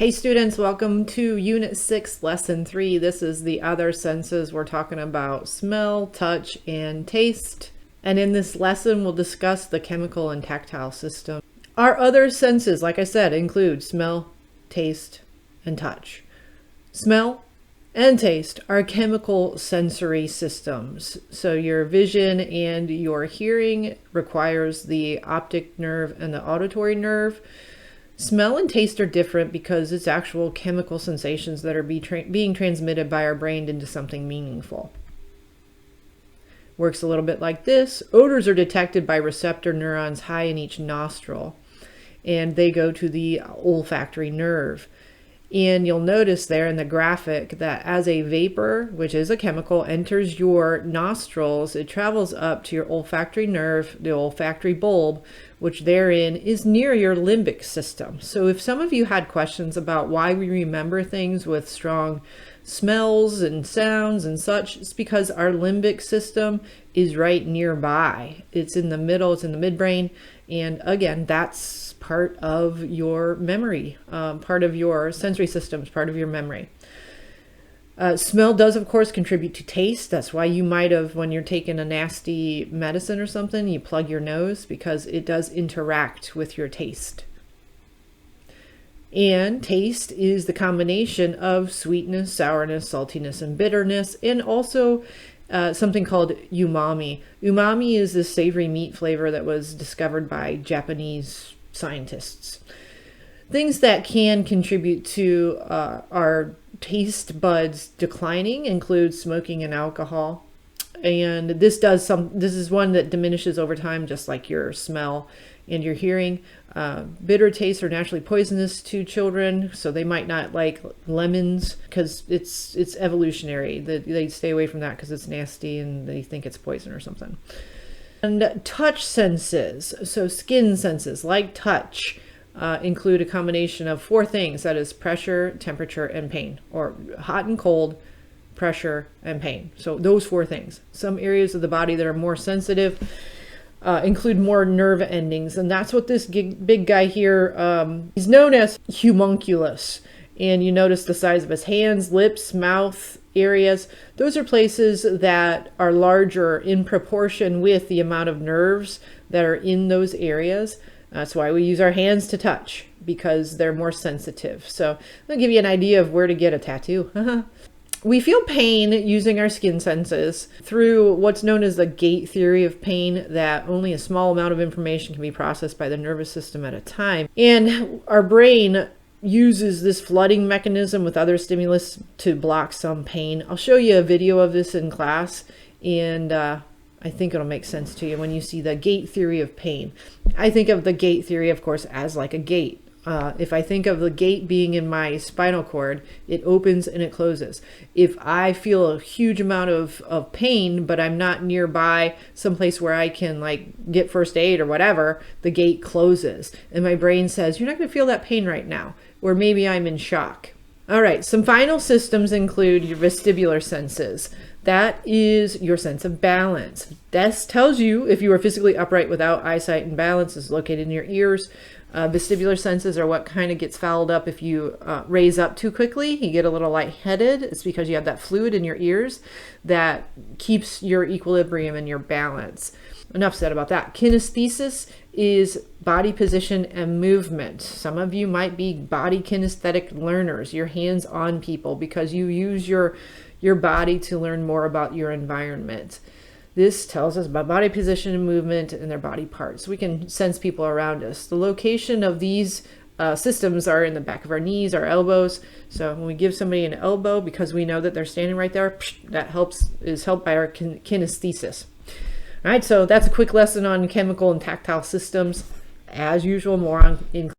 Hey students, welcome to Unit 6, Lesson 3. This is the other senses. We're talking about smell, touch, and taste. And in this lesson, we'll discuss the chemical and tactile system. Our other senses, like I said, include smell, taste, and touch. Smell and taste are chemical sensory systems. So your vision and your hearing requires the optic nerve and the auditory nerve. Smell and taste are different because it's actual chemical sensations that are being transmitted by our brain into something meaningful. Works a little bit like this. Odors are detected by receptor neurons high in each nostril, and they go to the olfactory nerve. And you'll notice there in the graphic that as a vapor, which is a chemical, enters your nostrils, it travels up to your olfactory nerve, the olfactory bulb, which therein is near your limbic system. So if some of you had questions about why we remember things with strong smells and sounds and such, it's because our limbic system is right nearby. It's in the middle, it's in the midbrain. And again, that's part of your memory, part of your sensory systems, part of your memory. Smell does, of course, contribute to taste. That's why you might have, when you're taking a nasty medicine or something, you plug your nose because it does interact with your taste. And taste is the combination of sweetness, sourness, saltiness, and bitterness, and also something called umami. Umami is this savory meat flavor that was discovered by Japanese scientists. Things that can contribute to our taste buds declining include smoking and alcohol. And this is one that diminishes over time, just like your smell and your hearing. Bitter tastes are naturally poisonous to children, so they might not like lemons because it's evolutionary. They stay away from that because it's nasty and they think it's poison or something. And touch senses, so skin senses like touch, include a combination of four things. That is pressure, temperature, and pain, or hot and cold, pressure, and pain. So those four things. Some areas of the body that are more sensitive include more nerve endings, and that's what this big guy here is known as homunculus. And you notice the size of his hands, lips, mouth areas. Those are places that are larger in proportion with the amount of nerves that are in those areas. That's why we use our hands to touch, because they're more sensitive. So I'll give you an idea of where to get a tattoo. We feel pain using our skin senses through what's known as the gate theory of pain, that only a small amount of information can be processed by the nervous system at a time. And our brain uses this flooding mechanism with other stimulus to block some pain. I'll show you a video of this in class, and I think it'll make sense to you when you see the gate theory of pain. I think of the gate theory, of course, as like a gate. If I think of the gate being in my spinal cord, it opens and it closes. If I feel a huge amount of pain, but I'm not nearby someplace where I can like get first aid or whatever, the gate closes. And my brain says, you're not going to feel that pain right now. Or maybe I'm in shock. All right, some final systems include your vestibular senses. That is your sense of balance. This tells you if you are physically upright without eyesight and balance. Is located in your ears. Vestibular senses are what kind of gets fouled up if you raise up too quickly. You get a little lightheaded. It's because you have that fluid in your ears that keeps your equilibrium and your balance. Enough said about that. Kinesthesis is body position and movement. Some of you might be body kinesthetic learners. You're hands-on people because you use your body to learn more about your environment. This tells us about body position and movement and their body parts. We can sense people around us. The location of these systems are in the back of our knees, our elbows. So when we give somebody an elbow, because we know that they're standing right there, that is helped by our kinesthesis. All right, so that's a quick lesson on chemical and tactile systems. As usual, more in